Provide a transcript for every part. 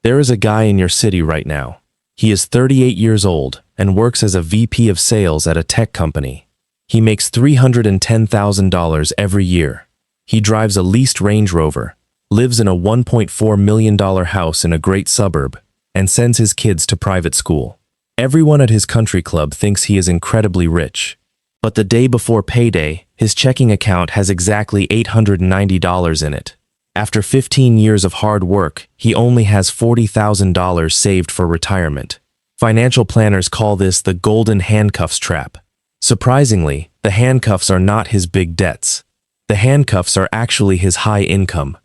There is a guy in your city right now. He is 38 years old and works as a VP of sales at a tech company. He makes $310,000 every year. He drives a leased Range Rover, lives in a $1.4 million house in a great suburb, and sends his kids to private school. Everyone at his country club thinks he is incredibly rich. But the day before payday, his checking account has exactly $890 in it. After 15 years of hard work, he only has $40,000 saved for retirement. Financial planners call this the golden handcuffs trap. Surprisingly, the handcuffs are not his big debts. The handcuffs are actually his high income.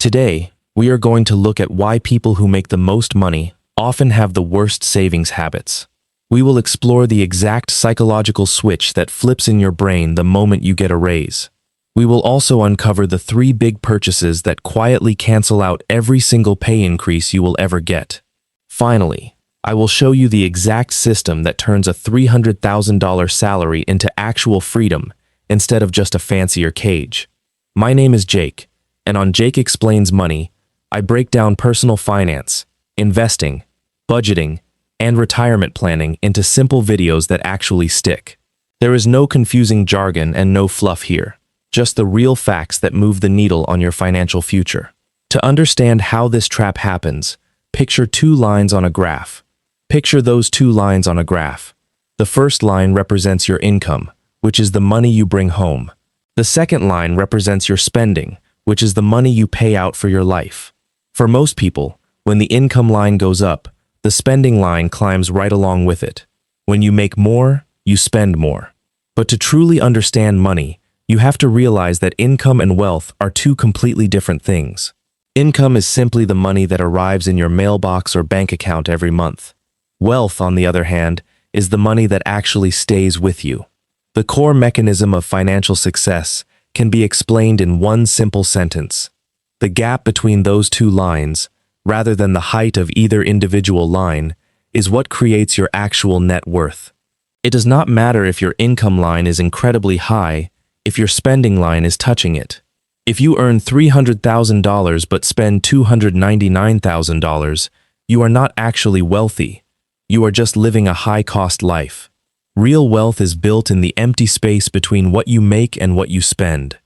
Today, we are going to look at why people who make the most money often have the worst savings habits. We will explore the exact psychological switch that flips in your brain the moment you get a raise. We will also uncover the 3 big purchases that quietly cancel out every single pay increase you will ever get. Finally, I will show you the exact system that turns a $300,000 salary into actual freedom instead of just a fancier cage. My name is Jake, and on Jake Explains Money, I break down personal finance, investing, budgeting, and retirement planning into simple videos that actually stick. There is no confusing jargon and no fluff here. Just the real facts that move the needle on your financial future. To understand how this trap happens, picture 2 lines on a graph. Picture those 2 lines on a graph. The first line represents your income, which is the money you bring home. The second line represents your spending, which is the money you pay out for your life. For most people, when the income line goes up, the spending line climbs right along with it. When you make more, you spend more. But to truly understand money, you have to realize that income and wealth are 2 completely different things. Income is simply the money that arrives in your mailbox or bank account every month. Wealth, on the other hand, is the money that actually stays with you. The core mechanism of financial success can be explained in one simple sentence. The gap between those 2 lines, rather than the height of either individual line, is what creates your actual net worth. It does not matter if your income line is incredibly high if your spending line is touching it. If you earn $300,000 but spend $299,000, you are not actually wealthy. You are just living a high-cost life. Real wealth is built in the empty space between what you make and what you spend.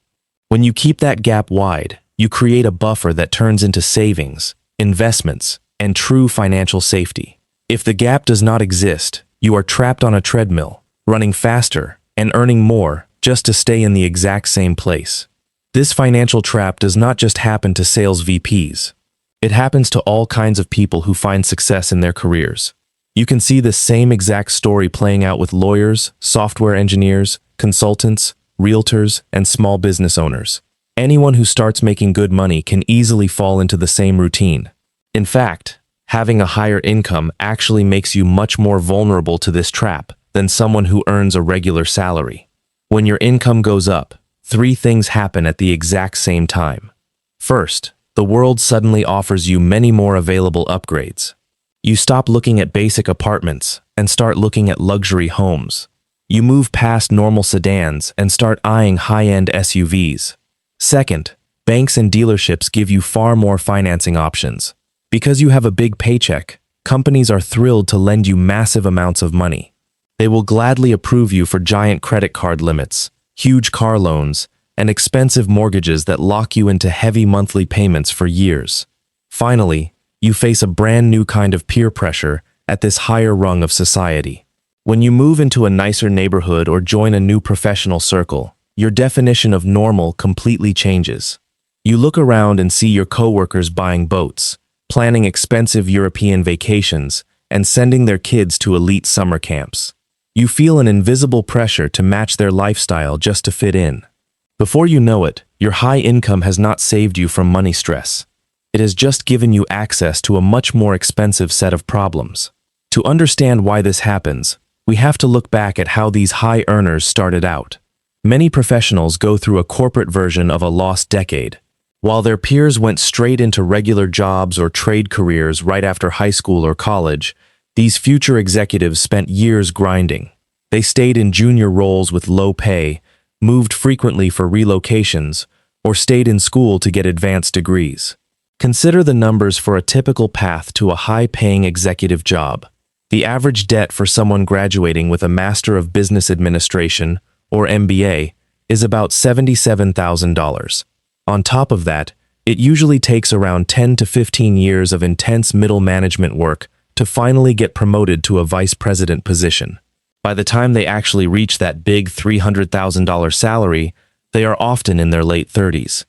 When you keep that gap wide, you create a buffer that turns into savings, investments, and true financial safety. If the gap does not exist, you are trapped on a treadmill, running faster and earning more just to stay in the exact same place. This financial trap does not just happen to sales VPs. It happens to all kinds of people who find success in their careers. You can see the same exact story playing out with lawyers, software engineers, consultants, realtors, and small business owners. Anyone who starts making good money can easily fall into the same routine. In fact, having a higher income actually makes you much more vulnerable to this trap than someone who earns a regular salary. When your income goes up, 3 things happen at the exact same time. First, the world suddenly offers you many more available upgrades. You stop looking at basic apartments and start looking at luxury homes. You move past normal sedans and start eyeing high-end SUVs. Second, banks and dealerships give you far more financing options. Because you have a big paycheck, companies are thrilled to lend you massive amounts of money. They will gladly approve you for giant credit card limits, huge car loans, and expensive mortgages that lock you into heavy monthly payments for years. Finally, you face a brand new kind of peer pressure at this higher rung of society. When you move into a nicer neighborhood or join a new professional circle, your definition of normal completely changes. You look around and see your coworkers buying boats, planning expensive European vacations, and sending their kids to elite summer camps. You feel an invisible pressure to match their lifestyle just to fit in. Before you know it, your high income has not saved you from money stress. It has just given you access to a much more expensive set of problems. To understand why this happens, we have to look back at how these high earners started out. Many professionals go through a corporate version of a lost decade. While their peers went straight into regular jobs or trade careers right after high school or college, these future executives spent years grinding. They stayed in junior roles with low pay, moved frequently for relocations, or stayed in school to get advanced degrees. Consider the numbers for a typical path to a high-paying executive job. The average debt for someone graduating with a Master of Business Administration, or MBA, is about $77,000. On top of that, it usually takes around 10 to 15 years of intense middle management work to finally get promoted to a vice president position. By the time they actually reach that big $300,000 salary, they are often in their late 30s.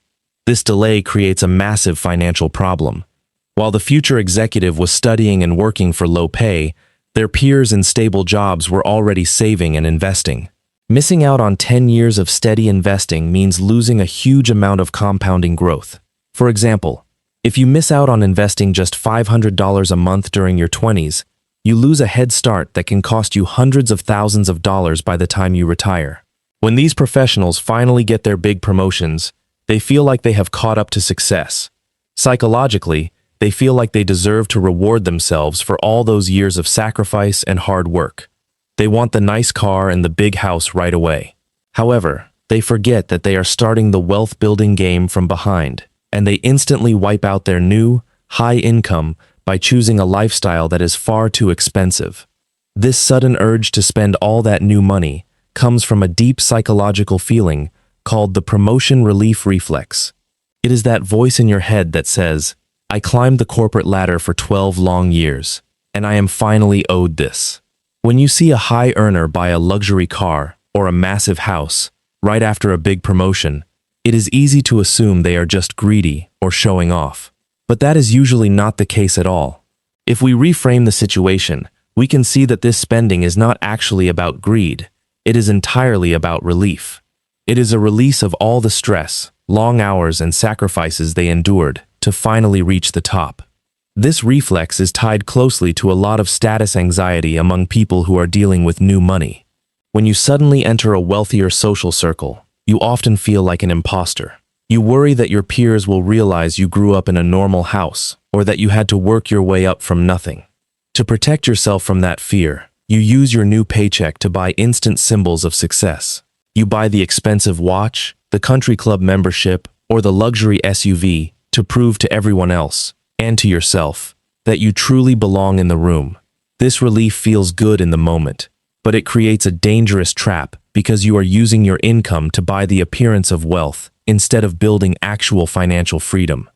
This delay creates a massive financial problem. While the future executive was studying and working for low pay, their peers in stable jobs were already saving and investing. Missing out on 10 years of steady investing means losing a huge amount of compounding growth. For example, if you miss out on investing just $500 a month during your 20s, you lose a head start that can cost you hundreds of thousands of dollars by the time you retire. When these professionals finally get their big promotions, they feel like they have caught up to success. Psychologically, they feel like they deserve to reward themselves for all those years of sacrifice and hard work. They want the nice car and the big house right away. However, they forget that they are starting the wealth-building game from behind, and they instantly wipe out their new, high income by choosing a lifestyle that is far too expensive. This sudden urge to spend all that new money comes from a deep psychological feeling called the promotion relief reflex. It is that voice in your head that says, "I climbed the corporate ladder for 12 long years, and I am finally owed this." When you see a high earner buy a luxury car or a massive house right after a big promotion, it is easy to assume they are just greedy or showing off. But that is usually not the case at all. If we reframe the situation, we can see that this spending is not actually about greed. It is entirely about relief. It is a release of all the stress, long hours, and sacrifices they endured to finally reach the top. This reflex is tied closely to a lot of status anxiety among people who are dealing with new money. When you suddenly enter a wealthier social circle, you often feel like an imposter. You worry that your peers will realize you grew up in a normal house, or that you had to work your way up from nothing. To protect yourself from that fear, you use your new paycheck to buy instant symbols of success. You buy the expensive watch, the country club membership, or the luxury SUV to prove to everyone else, and to yourself, that you truly belong in the room. This relief feels good in the moment, but it creates a dangerous trap because you are using your income to buy the appearance of wealth instead of building actual financial freedom.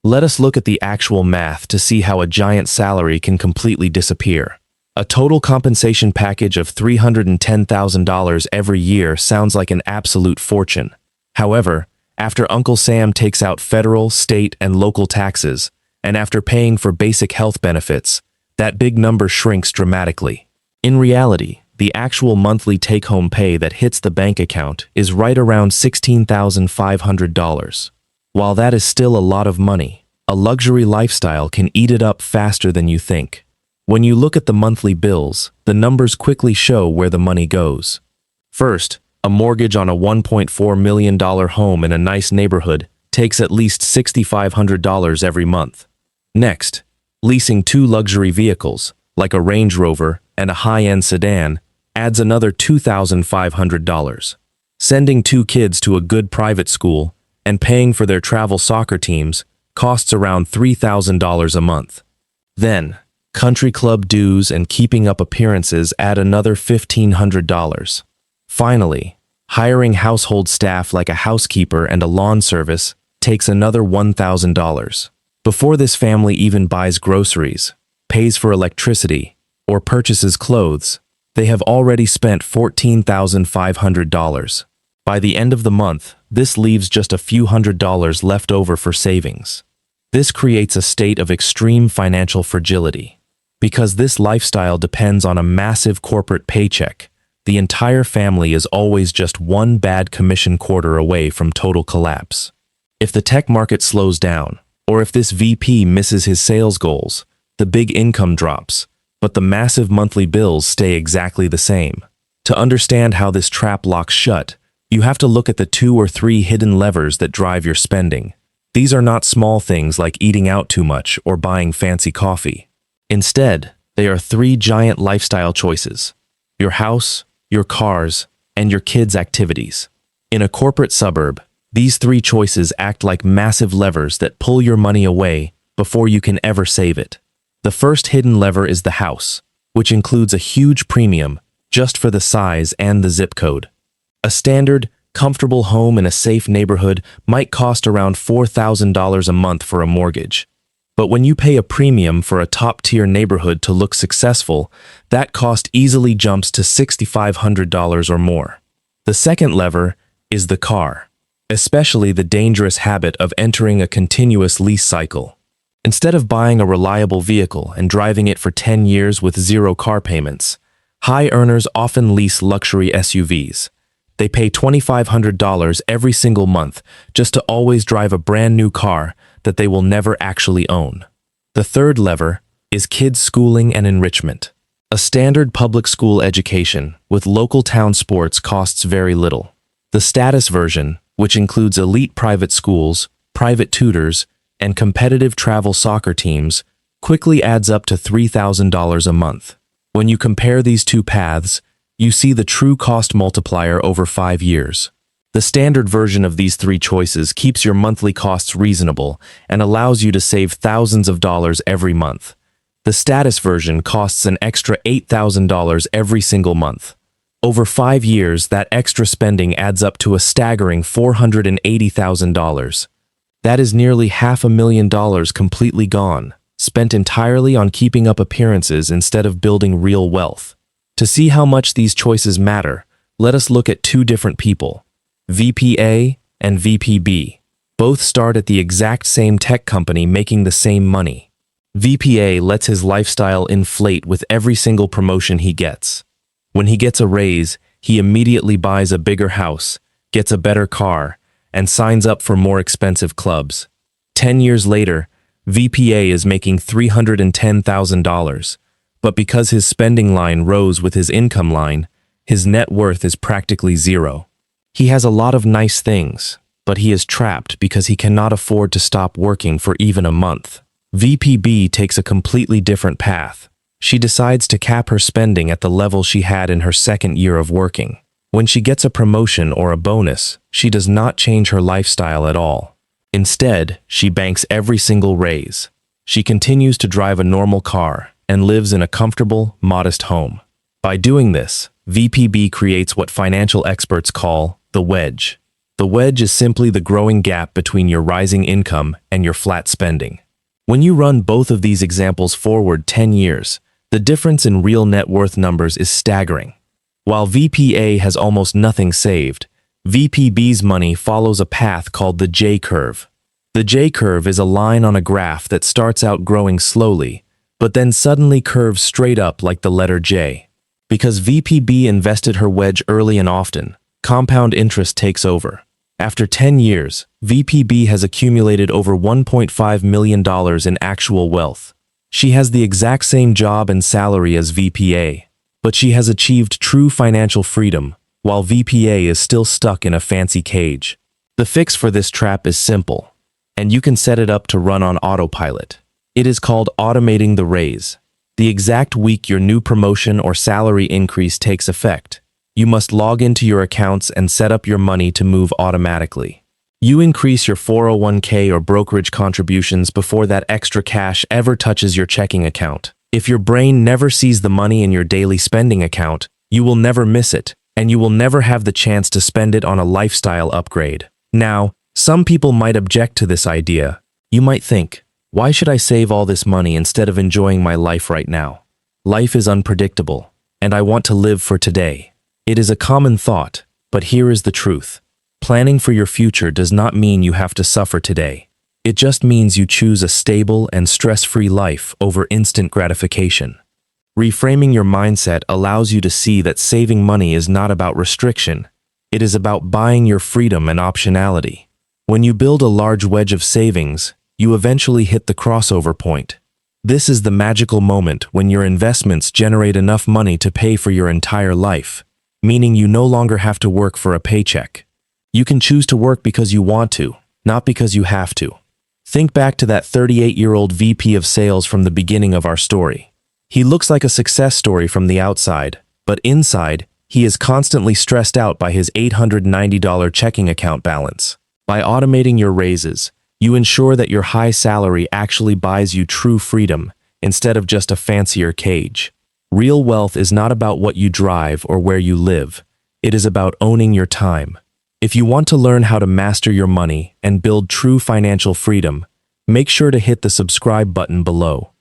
Let us look at the actual math to see how a giant salary can completely disappear. A total compensation package of $310,000 every year sounds like an absolute fortune. However, after Uncle Sam takes out federal, state, and local taxes, and after paying for basic health benefits, that big number shrinks dramatically. In reality, the actual monthly take-home pay that hits the bank account is right around $16,500. While that is still a lot of money, a luxury lifestyle can eat it up faster than you think. When you look at the monthly bills, the numbers quickly show where the money goes. First, a mortgage on a $1.4 million home in a nice neighborhood takes at least $6,500 every month. Next, leasing 2 luxury vehicles, like a Range Rover and a high-end sedan, adds another $2,500. Sending 2 kids to a good private school and paying for their travel soccer teams costs around $3,000 a month. Then, country club dues and keeping up appearances add another $1,500. Finally, hiring household staff like a housekeeper and a lawn service takes another $1,000. Before this family even buys groceries, pays for electricity, or purchases clothes, they have already spent $14,500. By the end of the month, this leaves just a few $100s left over for savings. This creates a state of extreme financial fragility. Because this lifestyle depends on a massive corporate paycheck, the entire family is always just one bad commission quarter away from total collapse. If the tech market slows down, or if this VP misses his sales goals, the big income drops, but the massive monthly bills stay exactly the same. To understand how this trap locks shut, you have to look at the 2 or 3 hidden levers that drive your spending. These are not small things like eating out too much or buying fancy coffee. Instead, they are 3 giant lifestyle choices: your house, your cars, and your kids' activities. In a corporate suburb, These three choices act like massive levers that pull your money away before you can ever save it. The first hidden lever is the house, which includes a huge premium just for the size and the zip code. A standard, comfortable home in a safe neighborhood might cost around $4,000 a month for a mortgage. But when you pay a premium for a top-tier neighborhood to look successful, that cost easily jumps to $6,500 or more. The second lever is the car, especially the dangerous habit of entering a continuous lease cycle. Instead of buying a reliable vehicle and driving it for 10 years with zero car payments, high earners often lease luxury SUVs. They pay $2,500 every single month just to always drive a brand new car that they will never actually own. The third lever is kids' schooling and enrichment. A standard public school education with local town sports costs very little. The status version, which includes elite private schools, private tutors, and competitive travel soccer teams, quickly adds up to $3,000 a month. When you compare these two paths, you see the true cost multiplier over 5 years. The standard version of these three choices keeps your monthly costs reasonable and allows you to save thousands of dollars every month. The status version costs an extra $8,000 every single month. Over 5 years, that extra spending adds up to a staggering $480,000. That is nearly $500,000 completely gone, spent entirely on keeping up appearances instead of building real wealth. To see how much these choices matter, let us look at two different people, VP A and VP B. Both start at the exact same tech company making the same money. VP A lets his lifestyle inflate with every single promotion he gets. When he gets a raise, he immediately buys a bigger house, gets a better car, and signs up for more expensive clubs. 10 years later, VPA is making $310,000, but because his spending line rose with his income line, his net worth is practically zero. He has a lot of nice things, but he is trapped because he cannot afford to stop working for even a month. VPB takes a completely different path. She decides to cap her spending at the level she had in her second year of working. When she gets a promotion or a bonus, she does not change her lifestyle at all. Instead, she banks every single raise. She continues to drive a normal car and lives in a comfortable, modest home. By doing this, VPB creates what financial experts call the wedge. The wedge is simply the growing gap between your rising income and your flat spending. When you run both of these examples forward 10 years, the difference in real net worth numbers is staggering. While VPA has almost nothing saved, VPB's money follows a path called the J-curve. The J-curve is a line on a graph that starts out growing slowly, but then suddenly curves straight up like the letter J. Because VPB invested her wedge early and often, compound interest takes over. After 10 years, VPB has accumulated over $1.5 million in actual wealth. She has the exact same job and salary as VPA, but she has achieved true financial freedom, while VPA is still stuck in a fancy cage. The fix for this trap is simple, and you can set it up to run on autopilot. It is called automating the raise. The exact week your new promotion or salary increase takes effect, you must log into your accounts and set up your money to move automatically. You increase your 401k or brokerage contributions before that extra cash ever touches your checking account. If your brain never sees the money in your daily spending account, you will never miss it, and you will never have the chance to spend it on a lifestyle upgrade. Now, some people might object to this idea. You might think, why should I save all this money instead of enjoying my life right now? Life is unpredictable, and I want to live for today. It is a common thought, but here is the truth. Planning for your future does not mean you have to suffer today. It just means you choose a stable and stress-free life over instant gratification. Reframing your mindset allows you to see that saving money is not about restriction. It is about buying your freedom and optionality. When you build a large wedge of savings, you eventually hit the crossover point. This is the magical moment when your investments generate enough money to pay for your entire life, meaning you no longer have to work for a paycheck. You can choose to work because you want to, not because you have to. Think back to that 38-year-old VP of sales from the beginning of our story. He looks like a success story from the outside, but inside, he is constantly stressed out by his $890 checking account balance. By automating your raises, you ensure that your high salary actually buys you true freedom instead of just a fancier cage. Real wealth is not about what you drive or where you live. It is about owning your time. If you want to learn how to master your money and build true financial freedom, make sure to hit the subscribe button below.